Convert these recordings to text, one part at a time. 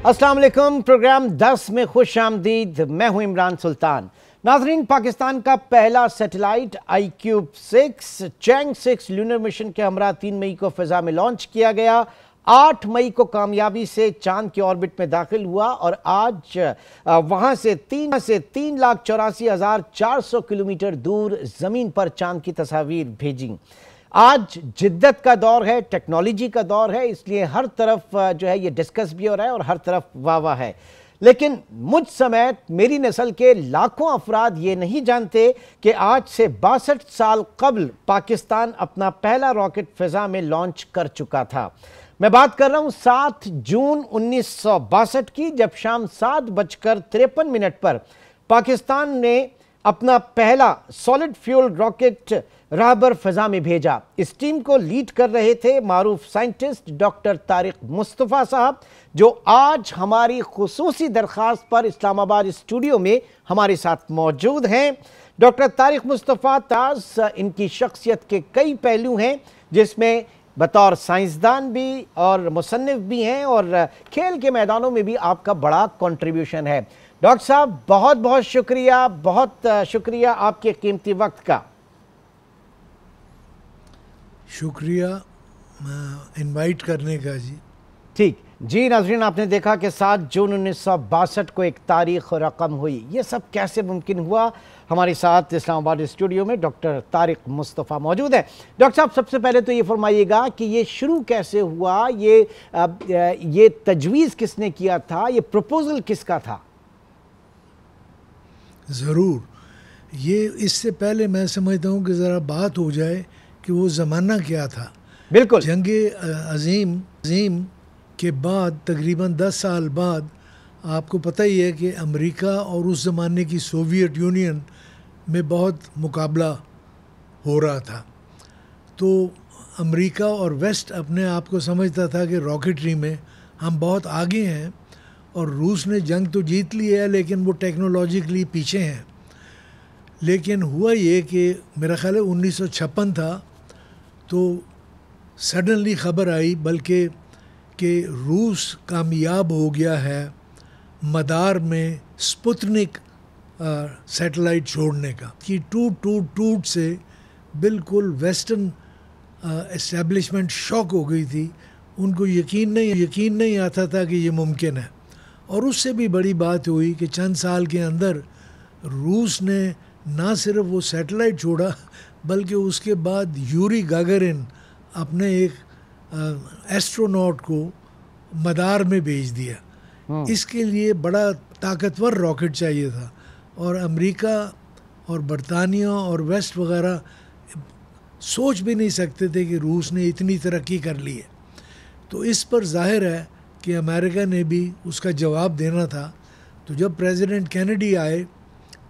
अस्सलाम वालेकुम। प्रोग्राम 10 में खुश आमदीद। मैं हूं इमरान सुल्तान। नाज़रीन, पाकिस्तान का पहला satellite iCube-6 Chang 6 lunar mission के हमरा 3 मई को फिजा में लॉन्च किया गया। 8 मई को कामयाबी से चांद के ऑर्बिट में दाखिल हुआ और आज वहां से 3,84,400 किलोमीटर दूर जमीन पर चांद की तस्वीर भेजी। आज जिद्दत का दौर है, टेक्नोलॉजी का दौर है, इसलिए हर तरफ जो है ये डिस्कस भी हो रहा है और हर तरफ वाह है। लेकिन मुझ समेत मेरी नस्ल के लाखों अफराद ये नहीं जानते कि आज से 62 साल कबल पाकिस्तान अपना पहला रॉकेट फिजा में लॉन्च कर चुका था। मैं बात कर रहा हूं 7 जून 1962 की, जब शाम 7:53 पर पाकिस्तान ने अपना पहला सॉलिड फ्यूल रॉकेट राहबर फिजा में भेजा। इस टीम को लीड कर रहे थे मारूफ साइंटिस्ट डॉक्टर तारिक मुस्तफ़ा साहब, जो आज हमारी खुसूसी दरख्वास्त पर इस्लामाबाद स्टूडियो में हमारे साथ मौजूद हैं। डॉक्टर तारिक मुस्तफ़ा ताज, इनकी शख्सियत के कई पहलू हैं, जिसमें बतौर साइंसदान भी और मुसन्निफ भी हैं और खेल के मैदानों में भी आपका बड़ा कंट्रीब्यूशन है। डॉक्टर साहब, बहुत बहुत शुक्रिया, बहुत शुक्रिया आपके कीमती वक्त का। शुक्रिया इनवाइट करने का जी। ठीक जी। नाज़रीन, आपने देखा कि 7 जून 1962 को एक तारीख रकम हुई। ये सब कैसे मुमकिन हुआ? हमारे साथ इस्लामाबाद स्टूडियो में डॉक्टर तारिक मुस्तफ़ा मौजूद है। डॉक्टर साहब, सबसे पहले तो ये फरमाइएगा कि ये शुरू कैसे हुआ, ये तजवीज़ किसने किया था, ये प्रपोजल किसका था? ज़रूर, ये इससे पहले मैं समझता हूँ कि ज़रा बात हो जाए कि वो ज़माना क्या था। बिल्कुल। जंगे अजीम के बाद तकरीबन 10 साल बाद आपको पता ही है कि अमेरिका और उस ज़माने की सोवियत यूनियन में बहुत मुकाबला हो रहा था। तो अमेरिका और वेस्ट अपने आप को समझता था कि रॉकेटरी में हम बहुत आगे हैं और रूस ने जंग तो जीत ली है, लेकिन वो टेक्नोलॉजिकली पीछे हैं। लेकिन हुआ ये कि मेरा ख्याल है 1956 था, तो सडनली ख़बर आई बल्कि कि रूस कामयाब हो गया है मदार में स्पुतनिक सैटेलाइट छोड़ने का, कि टूट से बिल्कुल वेस्टर्न एस्टेब्लिशमेंट शॉक हो गई थी। उनको यकीन नहीं आता था कि ये मुमकिन है। और उससे भी बड़ी बात हुई कि चंद साल के अंदर रूस ने ना सिर्फ वो सैटेलाइट छोड़ा, बल्कि उसके बाद यूरी गागरिन अपने एक एस्ट्रोनॉट को मदार में भेज दिया। इसके लिए बड़ा ताकतवर रॉकेट चाहिए था और अमेरिका और बरतानिया और वेस्ट वगैरह सोच भी नहीं सकते थे कि रूस ने इतनी तरक्की कर ली है। तो इस पर जाहिर है कि अमेरिका ने भी उसका जवाब देना था। तो जब प्रेसिडेंट कैनेडी आए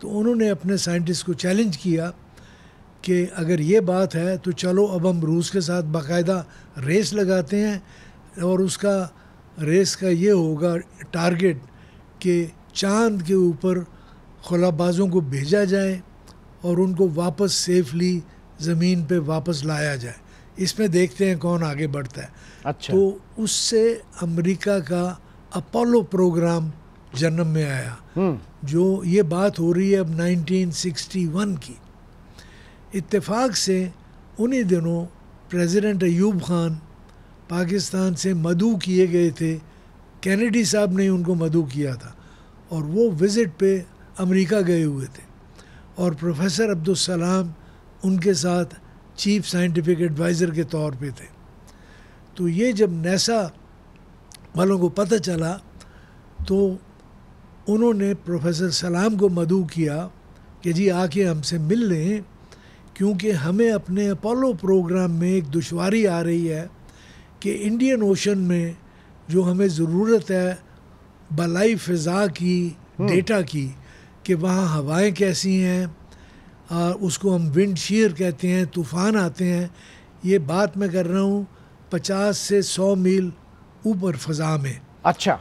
तो उन्होंने अपने साइंटिस्ट को चैलेंज किया कि अगर ये बात है तो चलो अब हम रूस के साथ बाकायदा रेस लगाते हैं और उसका रेस का ये होगा टारगेट कि चांद के ऊपर खुलाबाजों को भेजा जाए और उनको वापस सेफली ज़मीन पे वापस लाया जाए। इसमें देखते हैं कौन आगे बढ़ता है। अच्छा। तो उससे अमेरिका का अपोलो प्रोग्राम जन्म में आया, जो ये बात हो रही है अब 1961 की। इत्तेफाक से उन्हीं दिनों प्रेसिडेंट अयूब खान पाकिस्तान से मदऊ किए गए थे। कैनेडी साहब ने उनको मदऊ किया था और वो विज़िट पे अमेरिका गए हुए थे और प्रोफेसर अब्दुल सलाम उनके साथ चीफ साइंटिफिक एडवाइज़र के तौर पे थे। तो ये जब नासा वालों को पता चला तो उन्होंने प्रोफेसर सलाम को मदऊ किया कि जी आके हमसे मिल लें, क्योंकि हमें अपने अपोलो प्रोग्राम में एक दुश्वारी आ रही है कि इंडियन ओशन में जो हमें ज़रूरत है बलाई फ़िज़ा की, डेटा की, कि वहाँ हवाएं कैसी हैं, उसको हम विंड शीयर कहते हैं, तूफ़ान आते हैं। ये बात मैं कर रहा हूँ 50 से 100 मील ऊपर फ़ज़ा में। अच्छा।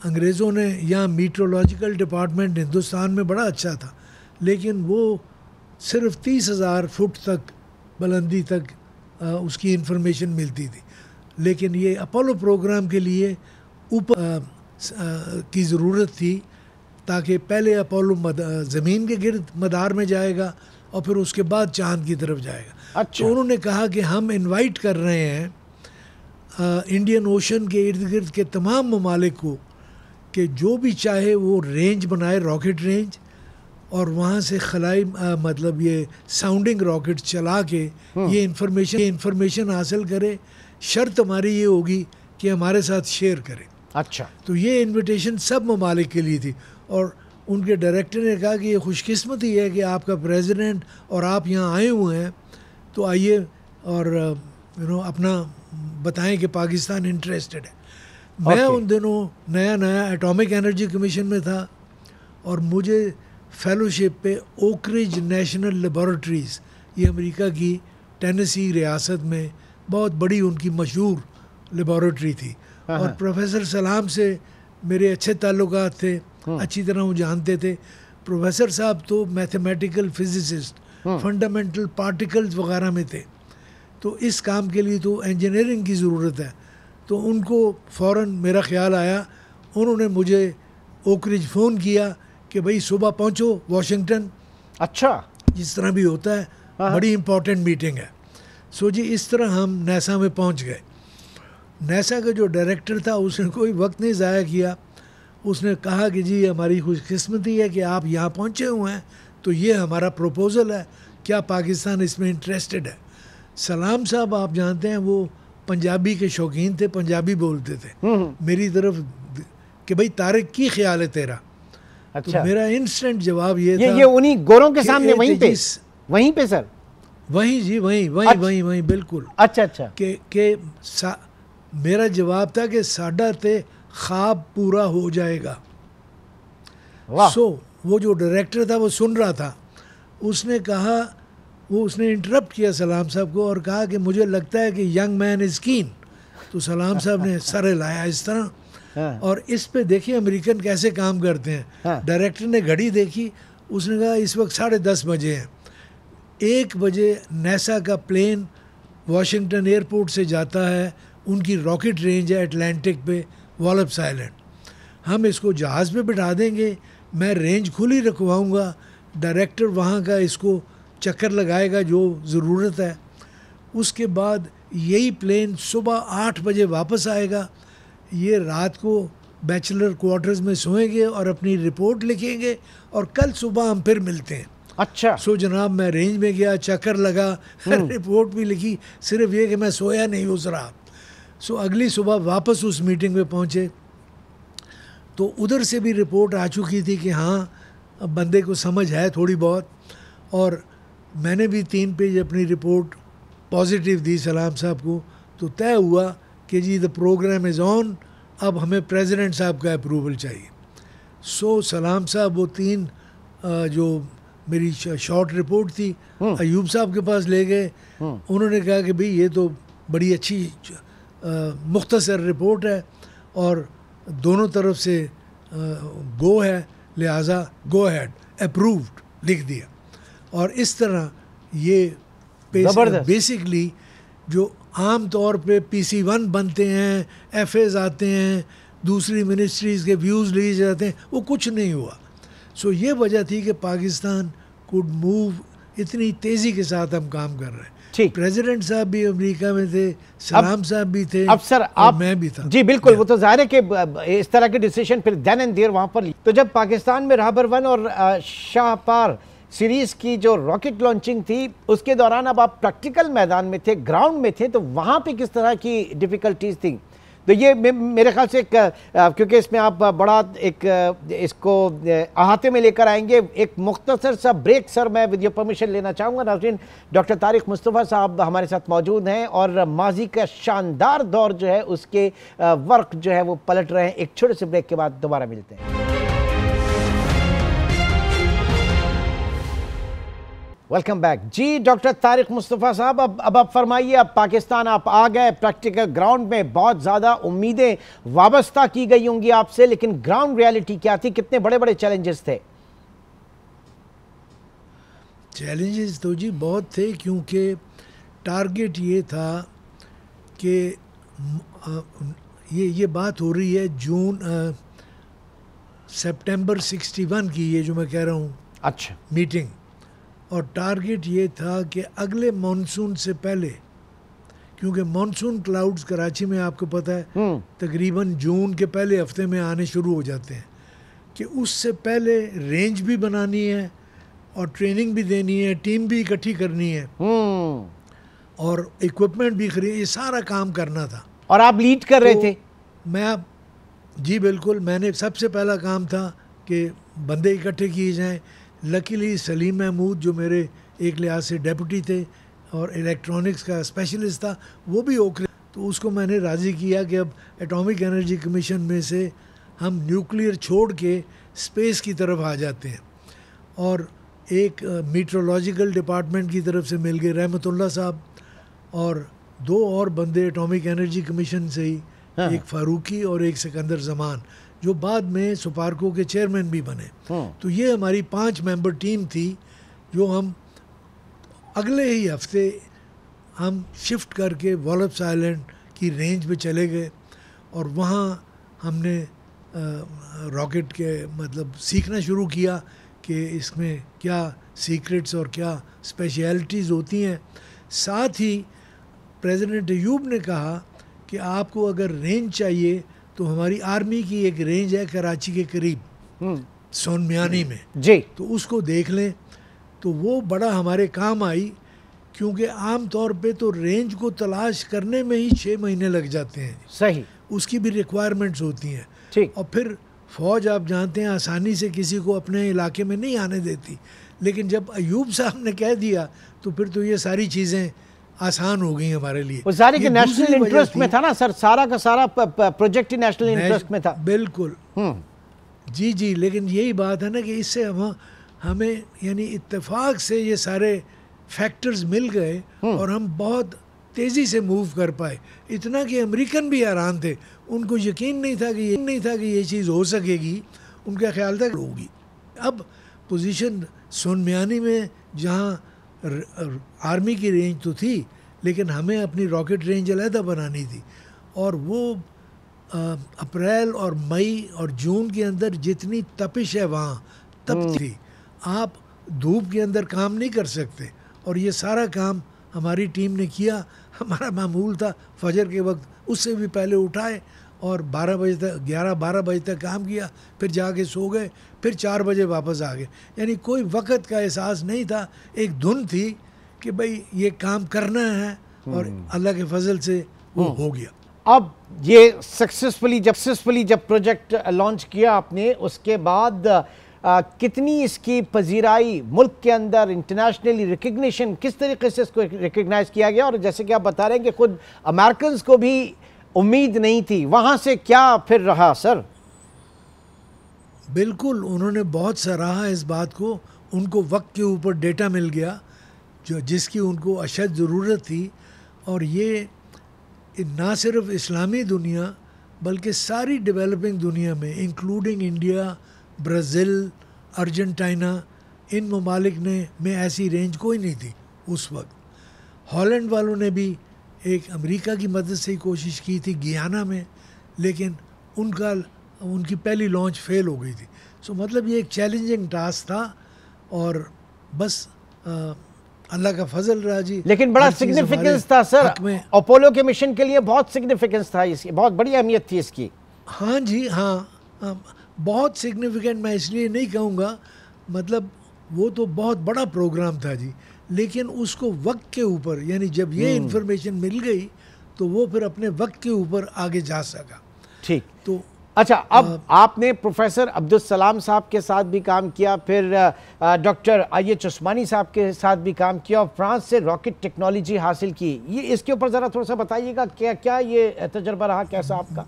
अंग्रेज़ों ने यहाँ मीट्रोलॉजिकल डिपार्टमेंट हिंदुस्तान में बड़ा अच्छा था, लेकिन वो सिर्फ 30,000 फुट तक बुलंदी तक उसकी इंफॉर्मेशन मिलती थी। लेकिन ये अपोलो प्रोग्राम के लिए ऊपर की ज़रूरत थी, ताकि पहले अपोलो ज़मीन के गिर्द मदार में जाएगा और फिर उसके बाद चांद की तरफ जाएगा। अच्छा। तो उन्होंने कहा कि हम इनवाइट कर रहे हैं इंडियन ओशन के इर्द गिर्द के तमाम ममालिक को कि जो भी चाहे वो रेंज बनाए, रॉकेट रेंज, और वहाँ से खलाई मतलब ये साउंडिंग रॉकेट चला के ये इंफॉर्मेशन हासिल करे। शर्त हमारी ये होगी कि हमारे साथ शेयर करें। अच्छा। तो ये इनविटेशन सब ममालिक के लिए थी, और उनके डायरेक्टर ने कहा कि ये खुशकिस्मती है कि आपका प्रेसिडेंट और आप यहाँ आए हुए हैं, तो आइए और अपना बताएं कि पाकिस्तान इंटरेस्टेड है। मैं उन दिनों नया नया एटॉमिक एनर्जी कमीशन में था, और मुझे फेलोशिप पे ओकरिज नेशनल लेबॉरेटरीज़, ये अमेरिका की टेनेसी रियासत में बहुत बड़ी उनकी मशहूर लेबॉरेटरी थी, और प्रोफेसर सलाम से मेरे अच्छे ताल्लुकात थे, अच्छी तरह वो जानते थे। प्रोफेसर साहब तो मैथमेटिकल फिजिसिस्ट, फंडामेंटल पार्टिकल्स वगैरह में थे, तो इस काम के लिए तो इंजीनियरिंग की ज़रूरत है। तो उनको फ़ौरन मेरा ख्याल आया, उन्होंने मुझे ओकरिज फ़ोन किया कि भाई सुबह पहुंचो वाशिंगटन। अच्छा। जिस तरह भी होता है, बड़ी इम्पोर्टेंट मीटिंग है। सो जी इस तरह हम नासा में पहुंच गए। नासा का जो डायरेक्टर था उसने कोई वक्त नहीं ज़ाया किया, उसने कहा कि जी हमारी खुशकिस्मती है कि आप यहाँ पहुँचे हुए हैं, तो ये हमारा प्रपोज़ल है, क्या पाकिस्तान इसमें इंटरेस्टेड है। सलाम साहब आप जानते हैं वो पंजाबी के शौकीन थे, पंजाबी बोलते थे मेरी तरफ कि भाई तारिक की ख्याल है तेरा। अच्छा। तो मेरा इंस्टेंट जवाब ये था, ये उन्हीं गोरों के सामने वहीं पे सर? वहीं जी, वहीं बिल्कुल। अच्छा अच्छा। मेरा जवाब था कि साडा ते ख्वाब पूरा हो जाएगा। सो वो जो डायरेक्टर था वो सुन रहा था, उसने कहा, उसने इंटरप्ट किया सलाम साहब को और कहा कि मुझे लगता है कि यंग मैन इज़ कीन। तो सलाम साहब ने सर हिलाया इस तरह। और इस पे देखिए अमेरिकन कैसे काम करते हैं। डायरेक्टर ने घड़ी देखी, उसने कहा इस वक्त 10:30 बजे हैं। 1 बजे नासा का प्लेन वाशिंगटन एयरपोर्ट से जाता है, उनकी रॉकेट रेंज है अटलांटिक पे, वॉलप्स आइलैंड। हम इसको जहाज़ पे बिठा देंगे, मैं रेंज खुली रखवाऊँगा, डायरेक्टर वहाँ का इसको चक्कर लगाएगा जो ज़रूरत है। उसके बाद यही प्लेन सुबह 8 बजे वापस आएगा। ये रात को बैचलर क्वार्टर्स में सोएंगे और अपनी रिपोर्ट लिखेंगे, और कल सुबह हम फिर मिलते हैं। अच्छा। सो जनाब मैं रेंज में गया, चक्कर लगा, रिपोर्ट भी लिखी, सिर्फ ये कि मैं सोया नहीं उस रात। सो अगली सुबह वापस उस मीटिंग में पहुँचे, तो उधर से भी रिपोर्ट आ चुकी थी कि हाँ अब बंदे को समझ है थोड़ी बहुत, और मैंने भी 3 पेज अपनी रिपोर्ट पॉजिटिव दी सलाम साहब को। तो तय हुआ कि जी द प्रोग्राम इज़ ऑन, अब हमें प्रेसिडेंट साहब का अप्रूवल चाहिए। सो सलाम साहब वो 3 जो मेरी शॉर्ट रिपोर्ट थी अयूब साहब के पास ले गए। उन्होंने कहा कि भाई ये तो बड़ी अच्छी मुख्तसर रिपोर्ट है और दोनों तरफ से गो है, लिहाजा गो अहेड, अप्रूव्ड लिख दिया। और इस तरह ये बेसिकली जो आम तौर पे PC1 बनते हैं, FAs आते हैं, दूसरी मिनिस्ट्रीज़ के व्यूज़ लिए जाते हैं, वो कुछ नहीं हुआ। सो ये वजह थी कि पाकिस्तान कुड मूव, इतनी तेज़ी के साथ हम काम कर रहे हैं। ठीक। प्रेसिडेंट साहब भी अमेरिका में थे, सलाम साहब भी थे, अब सर आप, मैं भी था। जी बिल्कुल, वो तो जाहिर है कि इस तरह के डिसीजन फिर देन एंड देयर वहाँ पर। तो जब पाकिस्तान में राहबर 1 और शाहपार सीरीज की जो रॉकेट लॉन्चिंग थी, उसके दौरान अब आप प्रैक्टिकल मैदान में थे, ग्राउंड में थे, तो वहाँ पे किस तरह की डिफ़िकल्टीज थी? तो ये मेरे ख्याल से क्योंकि इसमें आप बड़ा एक इसको अहाते में लेकर आएंगे, एक मुख्तसर सा ब्रेक सर मैं विद योर परमिशन लेना चाहूँगा। नाज़रीन, डॉक्टर तारिक मुस्तफ़ा साहब हमारे साथ मौजूद हैं और माजी का शानदार दौर जो है उसके वर्क जो है वो पलट रहे हैं। एक छोटे से ब्रेक के बाद दोबारा मिलते हैं। वेलकम बैक जी। डॉक्टर तारिक मुस्तफ़ा साहब, अब आप फरमाइए, अब पाकिस्तान आप आ गए प्रैक्टिकल ग्राउंड में, बहुत ज़्यादा उम्मीदें वाबस्ता की गई होंगी आपसे, लेकिन ग्राउंड रियलिटी क्या थी? कितने बड़े बड़े चैलेंजेस थे? चैलेंजेस तो जी बहुत थे, क्योंकि टारगेट ये था कि ये बात हो रही है जून सितंबर 61 की, ये जो मैं कह रहा हूँ, अच्छा, मीटिंग। और टारगेट ये था कि अगले मॉनसून से पहले, क्योंकि मॉनसून क्लाउड्स कराची में आपको पता है तकरीबन जून के पहले हफ्ते में आने शुरू हो जाते हैं, कि उससे पहले रेंज भी बनानी है और ट्रेनिंग भी देनी है, टीम भी इकट्ठी करनी है और इक्विपमेंट भी खरीद, ये सारा काम करना था। और आप लीड कर रहे थे? मैं, जी बिल्कुल, मैंने सबसे पहला काम था कि बंदे इकट्ठे किए जाएं। लकीली सलीम महमूद जो मेरे एक लिहाज से डेप्यूटी थे और इलेक्ट्रॉनिक्स का स्पेशलिस्ट था, वो भी ओखले, तो उसको मैंने राज़ी किया कि अब एटॉमिक एनर्जी कमीशन में से हम न्यूक्लियर छोड़ के स्पेस की तरफ आ जाते हैं। और एक मीट्रोलॉजिकल डिपार्टमेंट की तरफ से मिल गए रहमतुल्लाह साहब, और 2 और बंदे एटॉमिक एनर्जी कमीशन से ही, एक फारूकी और एक सिकंदर जमान, जो बाद में सुपारको के चेयरमैन भी बने। तो ये हमारी 5 मेंबर टीम थी, जो हम अगले ही हफ्ते हम शिफ्ट करके वॉलप्स आइलैंड की रेंज पे चले गए और वहाँ हमने रॉकेट के मतलब सीखना शुरू किया कि इसमें क्या सीक्रेट्स और क्या स्पेशलिटीज़ होती हैं। साथ ही प्रेसिडेंट अयूब ने कहा कि आपको अगर रेंज चाहिए तो हमारी आर्मी की एक रेंज है कराची के करीब सोनमियानी में जी, तो उसको देख लें। तो वो बड़ा हमारे काम आई, क्योंकि आम तौर पे तो रेंज को तलाश करने में ही 6 महीने लग जाते हैं। सही, उसकी भी रिक्वायरमेंट्स होती हैं। ठीक। और फिर फ़ौज आप जानते हैं आसानी से किसी को अपने इलाके में नहीं आने देती, लेकिन जब अयूब साहब ने कह दिया तो फिर तो ये सारी चीज़ें आसान हो गई हमारे लिए। वो सारे के नेशनल इंटरेस्ट में था ना सर, सारा का सारा प्रोजेक्ट ही नेशनल इंटरेस्ट में था। बिल्कुल, जी जी। लेकिन यही बात है ना कि इससे हमें यानी इत्तेफाक से ये सारे फैक्टर्स मिल गए और हम बहुत तेज़ी से मूव कर पाए। इतना कि अमेरिकन भी हैरान थे, उनको यकीन नहीं था कि ये चीज़ हो सकेगी, उनका ख्याल था कि होगी। अब पोजीशन सोनमियानी में जहाँ आर्मी की रेंज तो थी, लेकिन हमें अपनी रॉकेट रेंज अलहदा बनानी थी, और वो अप्रैल और मई और जून के अंदर जितनी तपिश है वहाँ तप थी, आप धूप के अंदर काम नहीं कर सकते। और ये सारा काम हमारी टीम ने किया। हमारा मामूल था फजर के वक्त उससे भी पहले उठाए और 12 बजे तक 11-12 बजे तक काम किया, फिर जाके सो गए, फिर 4 बजे वापस आ गए। यानी कोई वक्त का एहसास नहीं था, एक धुन थी कि भाई ये काम करना है, और अल्लाह के फजल से वो हो गया। अब ये सक्सेसफुली जब प्रोजेक्ट लॉन्च किया आपने, उसके बाद कितनी इसकी पजीराई मुल्क के अंदर, इंटरनेशनली रिकग्निशन किस तरीके से इसको रिकग्नाइज किया गया? और जैसे कि आप बता रहे हैं कि खुद अमेरिकन को भी उम्मीद नहीं थी, वहाँ से क्या फिर रहा सर? बिल्कुल, उन्होंने बहुत सराहा इस बात को। उनको वक्त के ऊपर डेटा मिल गया जो जिसकी उनको अशद ज़रूरत थी, और ये ना सिर्फ इस्लामी दुनिया बल्कि सारी डेवलपिंग दुनिया में, इंक्लूडिंग इंडिया, ब्राज़ील, अर्जेंटीना, इन ममालिक में ऐसी रेंज कोई नहीं थी उस वक्त। हॉलैंड वालों ने भी एक अमेरिका की मदद से ही कोशिश की थी गियाना में, लेकिन उनकी पहली लॉन्च फेल हो गई थी। सो मतलब ये एक चैलेंजिंग टास्क था, और बस अल्लाह का फजल रहा जी। लेकिन बड़ा सिग्निफिकेंस था सर, अपोलो के मिशन के लिए बहुत सिग्निफिकेंस था इसकी, बहुत बड़ी अहमियत थी इसकी। हाँ जी, हाँ, बहुत सिग्निफिकेंट मैं इसलिए नहीं कहूँगा, मतलब वो तो बहुत बड़ा प्रोग्राम था जी, लेकिन उसको वक्त के ऊपर, यानी जब ये इन्फॉर्मेशन मिल गई तो वो फिर अपने वक्त के ऊपर आगे जा सका। ठीक। तो अच्छा, अब आपने प्रोफेसर अब्दुल सलाम साहब के साथ भी काम किया, फिर डॉक्टर IH उस्मानी साहब के साथ भी काम किया, और फ्रांस से रॉकेट टेक्नोलॉजी हासिल की। ये इसके ऊपर ज़रा थोड़ा सा बताइएगा, क्या ये तजर्बा रहा कैसा आपका?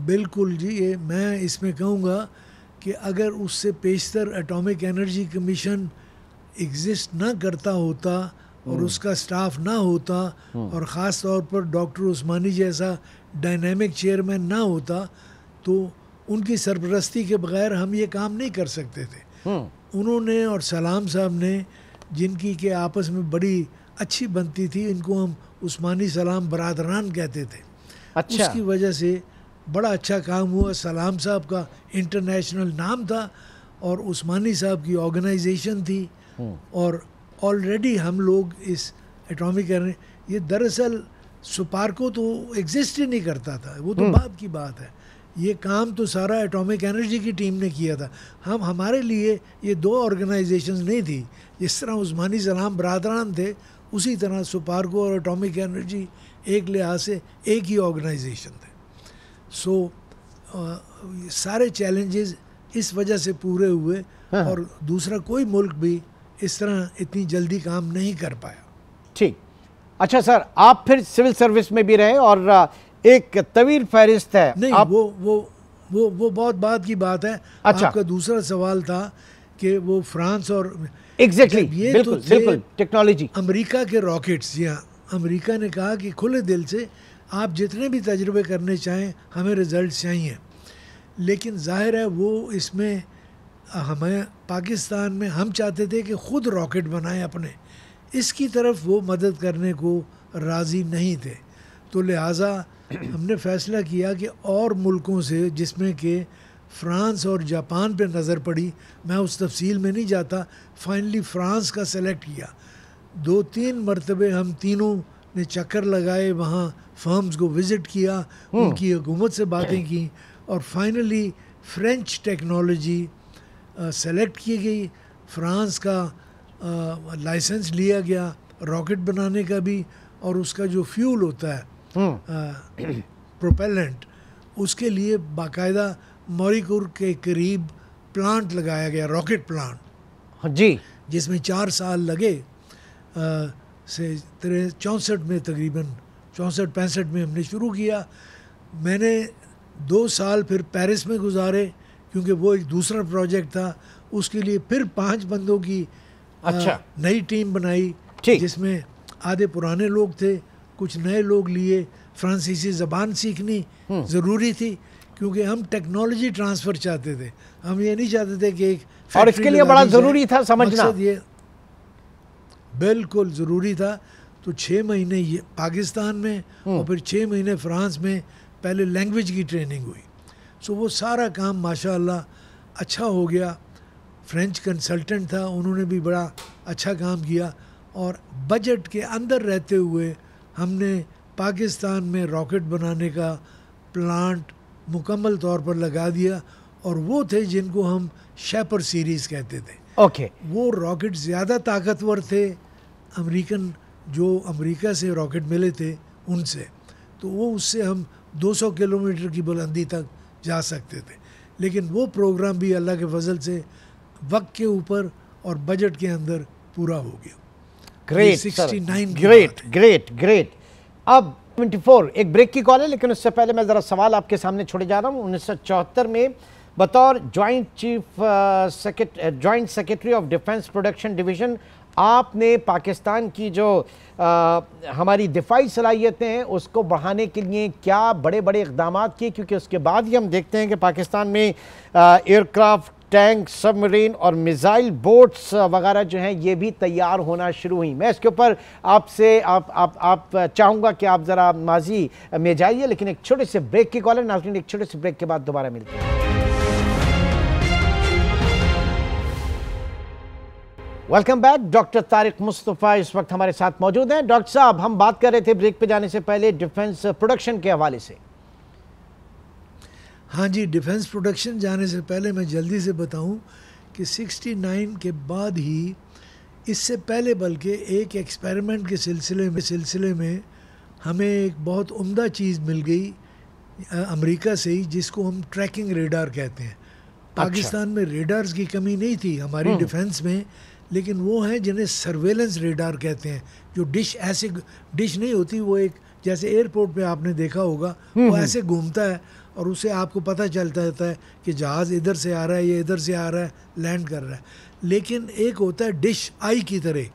बिल्कुल जी, ये मैं इसमें कहूँगा कि अगर उससे पेशतर एटॉमिक एनर्जी कमीशन एग्जिस्ट ना करता होता और उसका स्टाफ ना होता, और ख़ास तौर पर डॉक्टर उस्मानी जैसा डायनामिक चेयरमैन ना होता, तो उनकी सरपरस्ती के बगैर हम ये काम नहीं कर सकते थे। उन्होंने और सलाम साहब ने, जिनकी के आपस में बड़ी अच्छी बनती थी, इनको हम उस्मानी सलाम बरादरान कहते थे। अच्छा। उसकी वजह से बड़ा अच्छा काम हुआ। सलाम साहब का इंटरनेशनल नाम था और उस्मानी साहब की ऑर्गेनाइजेशन थी, और ऑलरेडी हम लोग इस एटॉमिक एनर्जी, ये दरअसल सुपार्को तो एग्जिस्ट ही नहीं करता था, वो तो बाद की बात है। ये काम तो सारा एटॉमिक एनर्जी की टीम ने किया था। हमारे लिए ये दो ऑर्गेनाइजेशंस नहीं थी। जिस तरह उस्मानी सलाम बरादरान थे, उसी तरह सुपार्को और एटॉमिक एनर्जी एक लिहाज से एक ही ऑर्गेनाइजेशन थे। सो सारे चैलेंजेस इस वजह से पूरे हुए, और दूसरा कोई मुल्क भी इस तरह इतनी जल्दी काम नहीं कर पाया। ठीक। अच्छा सर, आप फिर सिविल सर्विस में भी रहे और एक तवील फहरिस्त है। नहीं, आप... वो बहुत बाद की बात है। अच्छा। आपका दूसरा सवाल था कि वो फ्रांस और एग्जैक्टली, ये बिल्कुल, तो बिल्कुल टेक्नोलॉजी, अमेरिका के रॉकेट्स। यहाँ अमेरिका ने कहा कि खुले दिल से आप जितने भी तजुर्बे करने चाहें, हमें रिजल्ट चाहिए। लेकिन जाहिर है वो इसमें हमें पाकिस्तान में हम चाहते थे कि ख़ुद रॉकेट बनाएं अपने, इसकी तरफ वो मदद करने को राज़ी नहीं थे। तो लिहाजा हमने फ़ैसला किया कि और मुल्कों से, जिसमें कि फ़्रांस और जापान पे नज़र पड़ी, मैं उस तफसील में नहीं जाता, फाइनली फ़्रांस का सेलेक्ट किया। 2-3 मरतबे हम तीनों ने चक्कर लगाए, वहाँ फर्म्स को विज़िट किया, उनकी हुकूमत से बातें की, और फाइनली फ्रेंच टेक्नोलॉजी सेलेक्ट की गई। फ्रांस का लाइसेंस लिया गया रॉकेट बनाने का भी, और उसका जो फ्यूल होता है प्रोपेलेंट, उसके लिए बाकायदा मॉरिकुर के करीब प्लांट लगाया गया, रॉकेट प्लांट जी, जिसमें 4 साल लगे। से 64 में, तकरीबन 64-65 में हमने शुरू किया। मैंने 2 साल फिर पेरिस में गुजारे, क्योंकि वो एक दूसरा प्रोजेक्ट था। उसके लिए फिर 5 बंदों की नई टीम बनाई, जिसमें आधे पुराने लोग थे, कुछ नए लोग लिए। फ्रांसीसी ज़बान सीखनी ज़रूरी थी, क्योंकि हम टेक्नोलॉजी ट्रांसफ़र चाहते थे। हम ये नहीं चाहते थे कि एक, और इसके लिए बड़ा ज़रूरी था समझना, ये बिल्कुल ज़रूरी था। तो 6 महीने ये पाकिस्तान में और फिर 6 महीने फ्रांस में पहले लैंग्वेज की ट्रेनिंग हुई। सो वो सारा काम माशाअल्लाह अच्छा हो गया। फ्रेंच कंसल्टेंट था, उन्होंने भी बड़ा अच्छा काम किया, और बजट के अंदर रहते हुए हमने पाकिस्तान में रॉकेट बनाने का प्लांट मुकम्मल तौर पर लगा दिया। और वो थे जिनको हम शेपर सीरीज़ कहते थे। ओके। वो रॉकेट ज़्यादा ताकतवर थे अमेरिकन, जो अमेरिका से रॉकेट मिले थे उनसे, तो वो उससे हम 200 किलोमीटर की बुलंदी तक जा सकते थे। लेकिन वो प्रोग्राम भी अल्लाह के फजल से वक्त के ऊपर और बजट के अंदर पूरा हो गया। Great, 69 great great great. अब 24 एक ब्रेक की कॉल है, लेकिन उससे पहले मैं ज़रा सवाल आपके सामने छोड़े जा रहा हूँ। 1974 में बतौर joint secretary of defence production division आपने पाकिस्तान की जो हमारी दिफाई सलाहियतें हैं उसको बढ़ाने के लिए क्या बड़े बड़े इक़दाम किए, क्योंकि उसके बाद ही हम देखते हैं कि पाकिस्तान में एयरक्राफ्ट, टैंक, सबमरीन और मिसाइल बोट्स वगैरह जो हैं ये भी तैयार होना शुरू हुई। मैं इसके ऊपर आपसे आप चाहूँगा कि आप ज़रा माजी में जाइए, लेकिन एक छोटे से ब्रेक की कॉल है नाज़रीन। एक छोटे से ब्रेक के बाद दोबारा मिलते हैं। Welcome back. Doctor Tariq Mustafa इस वक्त हमारे साथ मौजूद हैं। डॉक्टर साहब, हम बात कर रहे थे ब्रेक पे जाने से पहले डिफेंस प्रोडक्शन के हवाले से। हाँ जी, डिफेंस प्रोडक्शन जाने से पहले मैं जल्दी से बताऊं कि 69 के बाद ही, इससे पहले बल्कि एक एक्सपेरिमेंट के सिलसिले में हमें एक बहुत उम्दा चीज़ मिल गई अमेरिका से ही, जिसको हम ट्रैकिंग रेडार कहते हैं। पाकिस्तान में रेडार्स की कमी नहीं थी हमारी डिफेंस में, लेकिन वो हैं जिन्हें सर्वेलेंस रेडार कहते हैं, जो ऐसे डिश नहीं होती, वो एक जैसे एयरपोर्ट पे आपने देखा होगा, वो ऐसे घूमता है और उसे आपको पता चलता रहता है कि जहाज़ इधर से आ रहा है, ये इधर से आ रहा है, लैंड कर रहा है। लेकिन एक होता है डिश आई की तरह,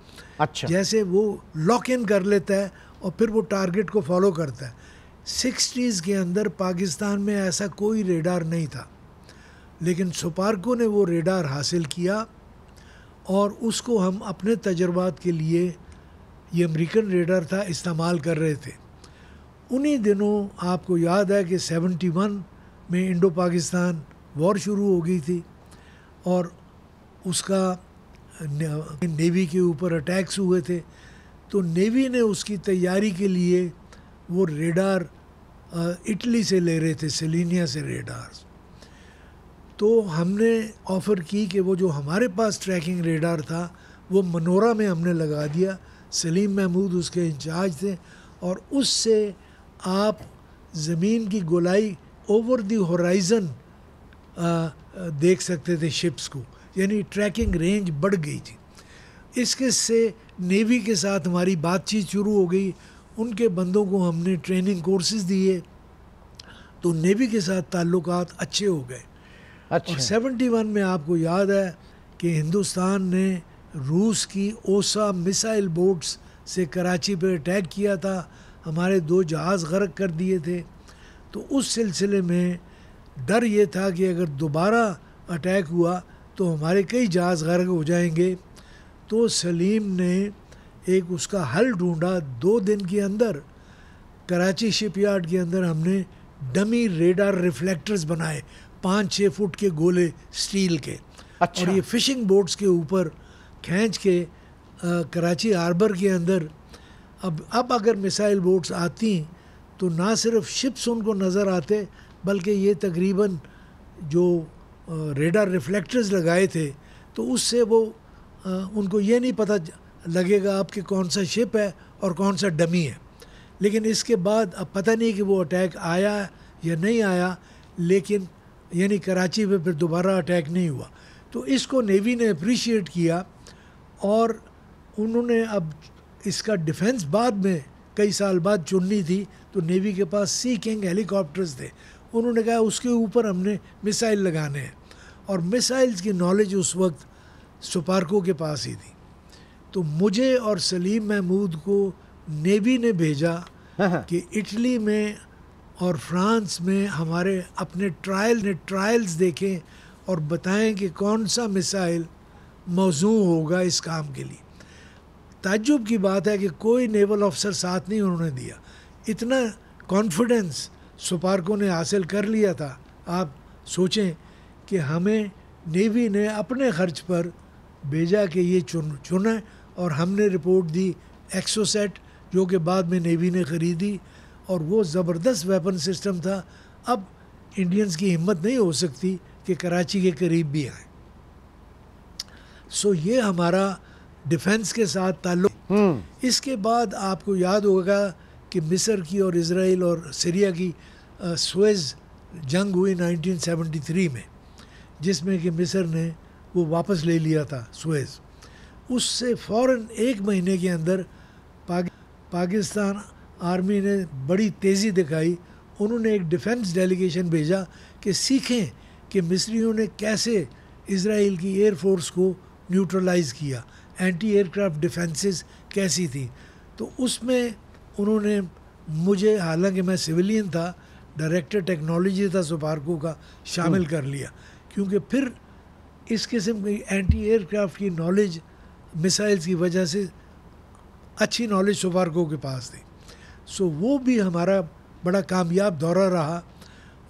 अच्छा, जैसे वो लॉक इन कर लेता है और फिर वो टारगेट को फॉलो करता है। 60s के अंदर पाकिस्तान में ऐसा कोई रेडार नहीं था, लेकिन सुपार्को ने वो रेडार हासिल किया और उसको हम अपने तजर्बात के लिए, ये अमेरिकन रेडार था, इस्तेमाल कर रहे थे। उन्हीं दिनों आपको याद है कि 71 में इंडो पाकिस्तान वॉर शुरू हो गई थी और उसका नेवी के ऊपर अटैक्स हुए थे। तो नेवी ने उसकी तैयारी के लिए वो रेडार इटली से ले रहे थे, सेलिनिया से रेडार्स। तो हमने ऑफ़र की कि वो जो हमारे पास ट्रैकिंग रेडार था वो मनोरा में हमने लगा दिया। सलीम महमूद उसके इंचार्ज थे और उससे आप ज़मीन की गोलाई ओवर द होराइज़न देख सकते थे शिप्स को, यानी ट्रैकिंग रेंज बढ़ गई थी। इसके से नेवी के साथ हमारी बातचीत शुरू हो गई। उनके बंदों को हमने ट्रेनिंग कोर्सेज दिए, तो नेवी के साथ ताल्लुकात अच्छे हो गए। अच्छा। और 71 में आपको याद है कि हिंदुस्तान ने रूस की ओसा मिसाइल बोट्स से कराची पर अटैक किया था, हमारे 2 जहाज़ गर्क कर दिए थे। तो उस सिलसिले में डर ये था कि अगर दोबारा अटैक हुआ तो हमारे कई जहाज़ गर्क हो जाएंगे। तो सलीम ने एक उसका हल ढूंढा। 2 दिन के अंदर कराची शिपयार्ड के अंदर हमने डमी रेडार रिफ्लेक्टर्स बनाए, 5-6 फुट के गोले स्टील के। अच्छा। और ये फिशिंग बोट्स के ऊपर खींच के कराची हार्बर के अंदर अब अगर मिसाइल बोट्स आती तो ना सिर्फ शिप्स उनको नज़र आते, बल्कि ये तकरीबन जो रेडार रिफ्लेक्टर्स लगाए थे तो उससे वो उनको ये नहीं पता लगेगा आपके कौन सा शिप है और कौन सा डमी है। लेकिन इसके बाद अब पता नहीं कि वो अटैक आया या नहीं आया, लेकिन यानी कराची पे फिर दोबारा अटैक नहीं हुआ। तो इसको नेवी ने अप्रिशिएट किया और उन्होंने अब इसका डिफेंस बाद में कई साल बाद चुननी थी, तो नेवी के पास सी किंग हेलीकॉप्टर्स थे। उन्होंने कहा उसके ऊपर हमने मिसाइल लगाने हैं, और मिसाइल्स की नॉलेज उस वक्त सुपार्को के पास ही थी। तो मुझे और सलीम महमूद को नेवी ने भेजा कि इटली में और फ्रांस में हमारे अपने ट्रायल्स देखें और बताएं कि कौन सा मिसाइल मौजू होगा इस काम के लिए। ताज्जुब की बात है कि कोई नेवल ऑफिसर साथ नहीं उन्होंने दिया। इतना कॉन्फिडेंस सुपार्को ने हासिल कर लिया था। आप सोचें कि हमें नेवी ने अपने खर्च पर भेजा कि ये चुना, और हमने रिपोर्ट दी एक्सोसेट, जो कि बाद में नेवी ने ख़रीदी, और वो ज़बरदस्त वेपन सिस्टम था। अब इंडियंस की हिम्मत नहीं हो सकती कि कराची के करीब भी आए। सो ये हमारा डिफेंस के साथ ताल्लुक। इसके बाद आपको याद होगा कि मिस्र की और इज़राइल और सीरिया की सुएज़ जंग हुई 1973 में, जिसमें कि मिस्र ने वो वापस ले लिया था सुएज़। उससे फ़ौरन 1 महीने के अंदर पाकिस्तान आर्मी ने बड़ी तेज़ी दिखाई। उन्होंने एक डिफेंस डेलीगेशन भेजा कि सीखें कि मिस्रियों ने कैसे इज़राइल की एयरफोर्स को न्यूट्रलाइज़ किया, एंटी एयरक्राफ्ट डिफेंसेस कैसी थी। तो उसमें उन्होंने मुझे, हालांकि मैं सिविलियन था, डायरेक्टर टेक्नोलॉजी था सुपार्को का, शामिल कर लिया, क्योंकि फिर इस किस्म की एंटी एयरक्राफ्ट की नॉलेज मिसाइल्स की वजह से अच्छी नॉलेज सुपार्को के पास थी। सो वो भी हमारा बड़ा कामयाब दौरा रहा।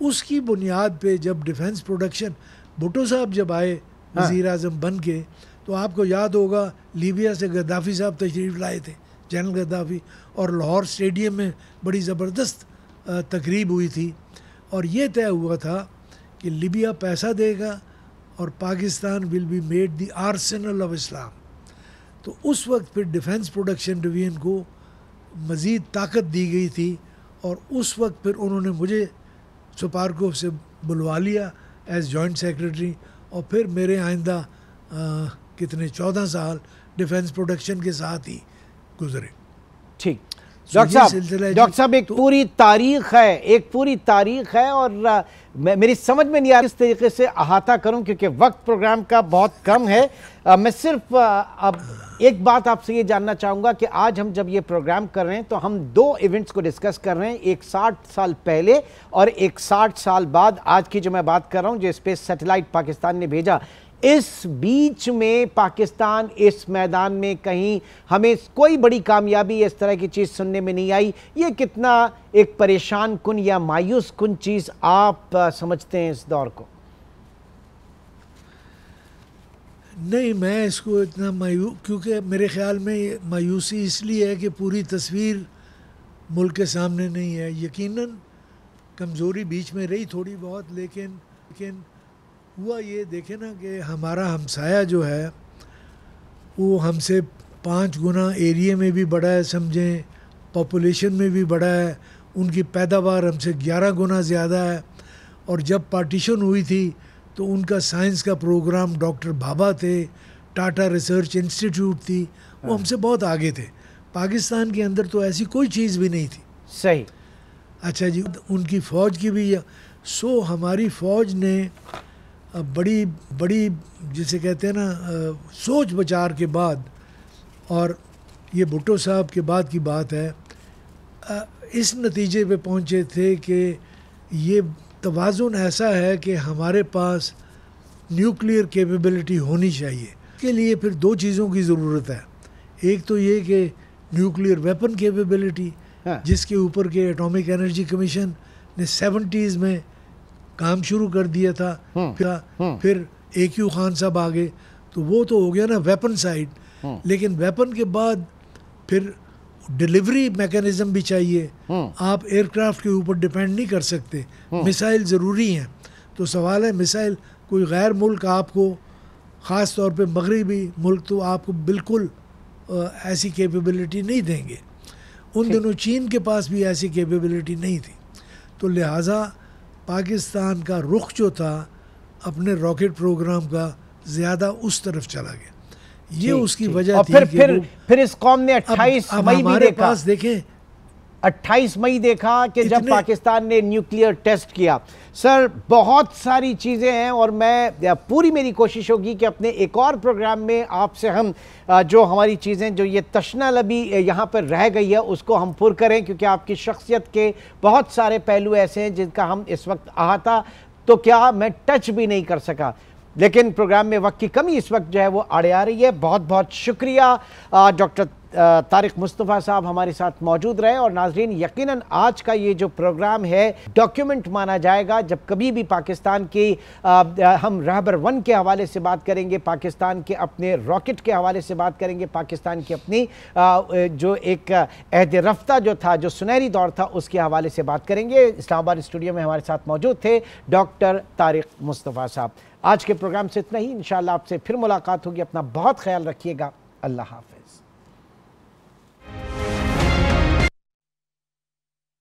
उसकी बुनियाद पे जब डिफेंस प्रोडक्शन, भुट्टो साहब जब आए वज़ीर आज़म बन के, तो आपको याद होगा लीबिया से गद्दाफ़ी साहब तशरीफ़ लाए थे, जनरल गद्दाफ़ी, और लाहौर स्टेडियम में बड़ी ज़बरदस्त तकरीब हुई थी। और ये तय हुआ था कि लीबिया पैसा देगा और Pakistan will be made the Arsenal of Islam. तो उस वक्त फिर डिफेंस प्रोडक्शन डिवीज़न को मज़ीद ताकत दी गई थी, और उस वक्त फिर उन्होंने मुझे सुपार्को से बुलवा लिया एज जॉइंट सेक्रेटरी, और फिर मेरे आइंदा कितने 14 साल डिफेंस प्रोडक्शन के साथ ही गुजरे। ठीक। डॉक्टर साहब एक पूरी तारीख है, एक पूरी तारीख है, और मेरी समझ में नहीं आ रही किस तरीके से अहाता करूं, क्योंकि वक्त प्रोग्राम का बहुत कम है। मैं सिर्फ अब एक बात आपसे ये जानना चाहूँगा कि आज हम जब ये प्रोग्राम कर रहे हैं तो हम 2 इवेंट्स को डिस्कस कर रहे हैं, एक 60 साल पहले और एक 60 साल बाद। आज की जो मैं बात कर रहा हूँ, जो स्पेस सैटेलाइट पाकिस्तान ने भेजा, इस बीच में पाकिस्तान इस मैदान में कहीं हमें कोई बड़ी कामयाबी इस तरह की चीज़ सुनने में नहीं आई। ये कितना एक परेशान कुन या मायूस कुन चीज़ आप समझते हैं इस दौर को? नहीं, मैं इसको इतना क्योंकि मेरे ख्याल में मायूसी इसलिए है कि पूरी तस्वीर मुल्क के सामने नहीं है। यकीनन कमज़ोरी बीच में रही थोड़ी बहुत, लेकिन हुआ ये देखे ना कि हमारा हमसाया जो है वो हमसे 5 गुना एरिया में भी बड़ा है, समझें पॉपुलेशन में भी बड़ा है, उनकी पैदावार हमसे 11 गुना ज़्यादा है। और जब पार्टीशन हुई थी तो उनका साइंस का प्रोग्राम, डॉक्टर भाभा थे, टाटा रिसर्च इंस्टीट्यूट थी, वो हमसे बहुत आगे थे। पाकिस्तान के अंदर तो ऐसी कोई चीज़ भी नहीं थी। सही। अच्छा जी, उनकी फ़ौज की भी हमारी फ़ौज ने बड़ी बड़ी जिसे कहते हैं ना सोच विचार के बाद, और ये भुट्टो साहब के बाद की बात है, इस नतीजे पे पहुँचे थे कि ये तवाज़ुन ऐसा है कि हमारे पास न्यूक्लियर कैपेबिलिटी होनी चाहिए। इसके लिए फिर 2 चीज़ों की ज़रूरत है। एक तो ये कि न्यूक्लियर वेपन कैपेबिलिटी, जिसके ऊपर के एटॉमिक एनर्जी कमीशन ने 70s में काम शुरू कर दिया था। फिर AQ खान साहब आ गए, तो वो तो हो गया ना वेपन साइड। लेकिन वेपन के बाद फिर डिलीवरी मैकेनिज्म भी चाहिए। आप एयरक्राफ्ट के ऊपर डिपेंड नहीं कर सकते, मिसाइल ज़रूरी हैं। तो सवाल है, मिसाइल कोई गैर मुल्क आपको, ख़ास तौर पे मगरबी मुल्क, तो आपको बिल्कुल ऐसी कैपेबिलिटी नहीं देंगे। उन दिनों चीन के पास भी ऐसी कैपेबिलिटी नहीं थी। तो लिहाजा पाकिस्तान का रुख जो था अपने रॉकेट प्रोग्राम का, ज़्यादा उस तरफ चला गया। ये उसकी वजह थी। और फिर इस कौम ने 28 मई भी देखा। देखें 28 मई देखा कि जब पाकिस्तान ने न्यूक्लियर टेस्ट किया। सर, बहुत सारी चीज़ें हैं और मैं पूरी मेरी कोशिश होगी कि अपने एक और प्रोग्राम में आपसे हम जो हमारी चीज़ें, जो ये तशना लबी यहाँ पर रह गई है, उसको हम पुर करें, क्योंकि आपकी शख्सियत के बहुत सारे पहलू ऐसे हैं जिनका हम इस वक्त अहाता तो क्या मैं टच भी नहीं कर सका। लेकिन प्रोग्राम में वक्त की कमी इस वक्त जो है वो आड़े आ रही है। बहुत बहुत शुक्रिया डॉक्टर तारिक मुस्तफ़ा साहब हमारे साथ मौजूद रहे। और नाजरीन, यकीनन आज का ये जो प्रोग्राम है डॉक्यूमेंट माना जाएगा। जब कभी भी पाकिस्तान की हम रहबर 1 के हवाले से बात करेंगे, पाकिस्तान के अपने रॉकेट के हवाले से बात करेंगे, पाकिस्तान की अपनी जो एक अहद रफ्ता जो था, जो सुनहरी दौर था, उसके हवाले से बात करेंगे। इस्लामाबाद स्टूडियो में हमारे साथ मौजूद थे डॉक्टर तारिक मुस्तफ़ा साहब। आज के प्रोग्राम से इतना ही। इंशाअल्लाह आपसे फिर मुलाकात होगी। अपना बहुत ख्याल रखिएगा। अल्लाह हाफ़िज़।